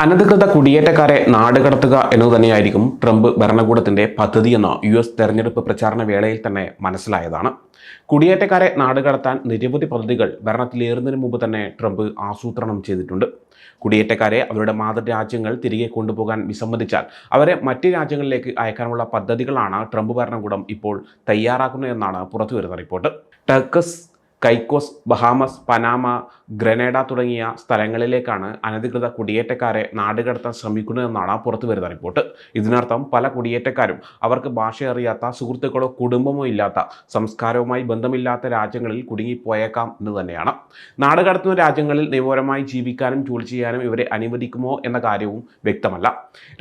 അനധികൃത കുടിയേറ്റക്കാരെ നാടുകടത്തുക എന്നത് തന്നെയായിരിക്കും ട്രംപ് ഭരണകൂടത്തിന്റെ പദ്ധതിയെന്ന് US തെരഞ്ഞെടുപ്പ് പ്രചാരണ വേളയിൽ തന്നെ മനസ്സിലായതാണ്. കുടിയേറ്റക്കാരെ നാടുകടത്താൻ നിരവധി പദ്ധതികൾ ഭരണത്തിലേറുന്നതിന് മുമ്പ് തന്നെ ട്രംപ് ആസൂത്രണം ചെയ്തിട്ടുണ്ട്. കുടിയേറ്റക്കാരെ അവരുടെ മാതൃരാജ്യങ്ങൾ തിരികെ കൊണ്ടുപോകാൻ വിസമ്മതിച്ചാൽ അവരെ മറ്റ് രാജ്യങ്ങളിലേക്ക് അയക്കാനുള്ള പദ്ധതികളാണ് ട്രംപ് ഭരണകൂടം ഇപ്പോൾ തയ്യാറാക്കുന്നതെന്നാണ് പുറത്തുവരുന്ന റിപ്പോർട്ട്. ടർക്കസ്, കൈക്കോസ്, ബഹാമസ്, പനാമ, ഗ്രനേഡ തുടങ്ങിയ സ്ഥലങ്ങളിലേക്കാണ് അനധികൃത കുടിയേറ്റക്കാരെ നാടുകടത്താൻ ശ്രമിക്കുന്നതെന്നാണ് പുറത്തുവരുന്ന റിപ്പോർട്ട്. ഇതിനർത്ഥം പല കുടിയേറ്റക്കാരും അവർക്ക് ഭാഷ അറിയാത്ത, സുഹൃത്തുക്കളോ കുടുംബമോ ഇല്ലാത്ത, സംസ്കാരവുമായി ബന്ധമില്ലാത്ത രാജ്യങ്ങളിൽ കുടുങ്ങിപ്പോയേക്കാം എന്ന് തന്നെയാണ്. നാടുകടത്തുന്ന രാജ്യങ്ങളിൽ നിയമപരമായി ജീവിക്കാനും ജോലി ചെയ്യാനും ഇവരെ അനുവദിക്കുമോ എന്ന കാര്യവും വ്യക്തമല്ല.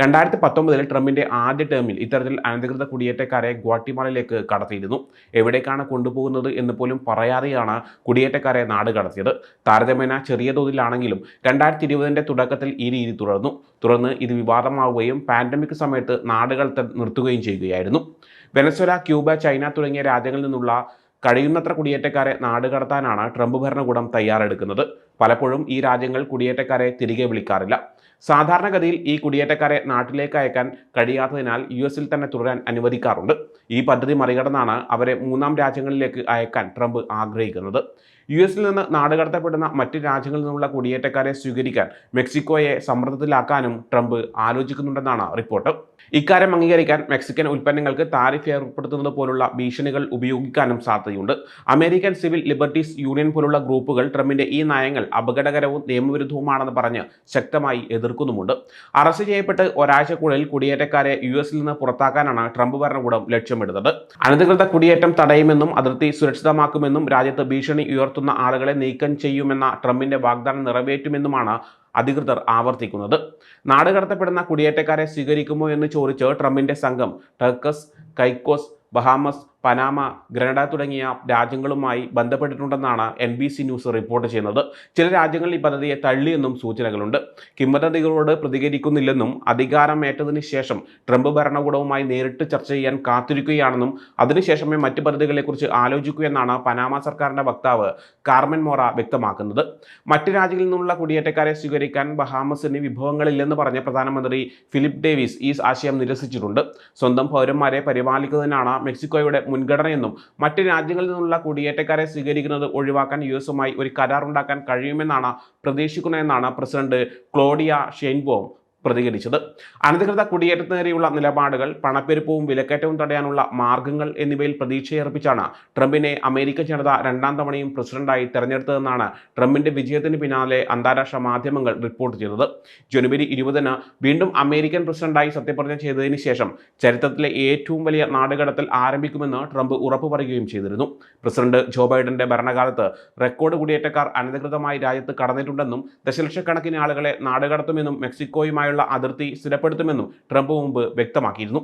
2019 ട്രംപിന്റെ ആദ്യ ടേമിൽ ഇത്തരത്തിൽ അനധികൃത കുടിയേറ്റക്കാരെ ഗ്വാട്ടിമാലയിലേക്ക് കടത്തിയിരുന്നു. എവിടേക്കാണ് കൊണ്ടുപോകുന്നത് എന്ന് പോലും പറയാതെയാണ് കുടിയേറ്റക്കാരെ നാട് കടത്തിയത്. താരതമ്യേന ചെറിയ തോതിലാണെങ്കിലും 2020 തുടക്കത്തിൽ ഈ രീതി തുടർന്ന് ഇത് വിവാദമാവുകയും പാൻഡമിക് സമയത്ത് നാടുകടത്തൽ നിർത്തുകയും ചെയ്യുകയായിരുന്നു. വെനസ്വേല, ക്യൂബ, ചൈന തുടങ്ങിയ രാജ്യങ്ങളിൽ നിന്നുള്ള കഴിയുന്നത്ര കുടിയേറ്റക്കാരെ നാടുകടത്താനാണ് ട്രംപ് ഭരണകൂടം തയ്യാറെടുക്കുന്നത്. പലപ്പോഴും ഈ രാജ്യങ്ങൾ കുടിയേറ്റക്കാരെ തിരികെ വിളിക്കാറില്ല. സാധാരണഗതിയിൽ ഈ കുടിയേറ്റക്കാരെ നാട്ടിലേക്ക് അയക്കാൻ കഴിയാത്തതിനാൽ US തന്നെ തുടരാൻ അനുവദിക്കാറുണ്ട്. ഈ പദ്ധതി മറികടന്നാണ് അവരെ മൂന്നാം രാജ്യങ്ങളിലേക്ക് അയക്കാൻ ട്രംപ് ആഗ്രഹിക്കുന്നത്. US നിന്ന് നാടുകടത്തപ്പെടുന്ന മറ്റ് രാജ്യങ്ങളിൽ നിന്നുള്ള കുടിയേറ്റക്കാരെ സ്വീകരിക്കാൻ മെക്സിക്കോയെ സമ്മർദ്ദത്തിലാക്കാനും ട്രംപ് ആലോചിക്കുന്നുണ്ടെന്നാണ് റിപ്പോർട്ട്. ഇക്കാര്യം അംഗീകരിക്കാൻ മെക്സിക്കൻ ഉൽപ്പന്നങ്ങൾക്ക് താരിഫ് ഏർപ്പെടുത്തുന്നത് പോലുള്ള ഭീഷണികൾ ഉപയോഗിക്കാനും സാധ്യതയുണ്ട്. അമേരിക്കൻ സിവിൽ ലിബർട്ടീസ് യൂണിയൻ പോലുള്ള ഗ്രൂപ്പുകൾ ട്രംപിന്റെ ഈ നയങ്ങൾ അപകടകരവും നിയമവിരുദ്ധവുമാണെന്ന് പറഞ്ഞ് ശക്തമായി എതിർക്കുന്നുമുണ്ട്. അറസ്റ്റ് ചെയ്യപ്പെട്ട് ഒരാഴ്ചക്കുള്ളിൽ കുടിയേറ്റക്കാരെ US നിന്ന് പുറത്താക്കാനാണ് ട്രംപ് ഭരണകൂടം ലക്ഷ്യമിടുന്നത്. അനധികൃത കുടിയേറ്റം തടയുമെന്നും അതിർത്തി സുരക്ഷിതമാക്കുമെന്നും രാജ്യത്ത് ഭീഷണി ഉയർത്തുന്ന ആളുകളെ നീക്കം ചെയ്യുമെന്ന ട്രംപിന്റെ വാഗ്ദാനം നിറവേറ്റുമെന്നുമാണ് അധികൃതർ ആവർത്തിക്കുന്നത്. നാടുകടത്തപ്പെടുന്ന കുടിയേറ്റക്കാരെ സ്വീകരിക്കുമോ എന്ന് ചോദിച്ച് ട്രംപിന്റെ സംഘം ടർക്കസ്, കൈക്കോസ്, ബഹാമസ്, പനാമ, ഗ്രനഡ തുടങ്ങിയ രാജ്യങ്ങളുമായി ബന്ധപ്പെട്ടിട്ടുണ്ടെന്നാണ് NBC ന്യൂസ് റിപ്പോർട്ട് ചെയ്യുന്നത്. ചില രാജ്യങ്ങൾ ഈ പദ്ധതിയെ തള്ളിയെന്നും സൂചനകളുണ്ട്. കിംവദന്തികളോട് പ്രതികരിക്കുന്നില്ലെന്നും അധികാരമേറ്റതിന് ശേഷം ട്രംപ് ഭരണകൂടവുമായി നേരിട്ട് ചർച്ച ചെയ്യാൻ കാത്തിരിക്കുകയാണെന്നും അതിനുശേഷമേ മറ്റ് പദ്ധതികളെക്കുറിച്ച് ആലോചിക്കൂ എന്നാണ് പനാമ സർക്കാരിന്റെ വക്താവ് കാർമെൻ മോറ വ്യക്തമാക്കുന്നത്. മറ്റ് രാജ്യങ്ങളിൽ നിന്നുള്ള കുടിയേറ്റക്കാരെ സ്വീകരിക്കാൻ ബഹാമസിന് വിഭവങ്ങളില്ലെന്ന് പറഞ്ഞ പ്രധാനമന്ത്രി ഫിലിപ്പ് ഡേവിസ് ഈ ആശയം നിരസിച്ചിട്ടുണ്ട്. സ്വന്തം പൗരന്മാരെ പരിപാലിക്കുന്നതിനാണ് മെക്സിക്കോയുടെ മുൻഗണനയെന്നും മറ്റ് രാജ്യങ്ങളിൽ നിന്നുള്ള കുടിയേറ്റക്കാരെ സ്വീകരിക്കുന്നത് ഒഴിവാക്കാൻ US ഒരു കരാർ ഉണ്ടാക്കാൻ കഴിയുമെന്നാണ് പ്രതീക്ഷിക്കുന്നതെന്നാണ് പ്രസിഡന്റ് ക്ലോഡിയ ഷെയ്ൻബോം പ്രതികരിച്ചത്. അനധികൃത കുടിയേറ്റത്തിനെതിരെയുള്ള നിലപാടുകൾ, പണപ്പെരുപ്പവും വിലക്കയറ്റവും തടയാനുള്ള മാർഗങ്ങൾ എന്നിവയിൽ പ്രതീക്ഷയർപ്പിച്ചാണ് ട്രംപിനെ അമേരിക്കൻ ജനത രണ്ടാം തവണയും പ്രസിഡന്റായി തെരഞ്ഞെടുത്തതെന്നാണ് ട്രംപിന്റെ വിജയത്തിന് പിന്നാലെ അന്താരാഷ്ട്ര മാധ്യമങ്ങൾ റിപ്പോർട്ട് ചെയ്തത്. ജനുവരി 20 വീണ്ടും അമേരിക്കൻ പ്രസിഡന്റായി സത്യപ്രതിജ്ഞ ചെയ്തതിന് ശേഷം ചരിത്രത്തിലെ ഏറ്റവും വലിയ നാടുകടത്തൽ ആരംഭിക്കുമെന്ന് ട്രംപ് ഉറപ്പു പറയുകയും ചെയ്തിരുന്നു. പ്രസിഡന്റ് ജോ ബൈഡന്റെ ഭരണകാലത്ത് റെക്കോർഡ് കുടിയേറ്റക്കാർ അനധികൃതമായി രാജ്യത്ത് കടന്നിട്ടുണ്ടെന്നും ദശലക്ഷക്കണക്കിന് ആളുകളെ നാടുകടത്തുമെന്നും മെക്സിക്കോയുമായി അതിർത്തി സ്ഥിരപ്പെടുത്തുമെന്നും ട്രംപ് മുമ്പ് വ്യക്തമാക്കിയിരുന്നു.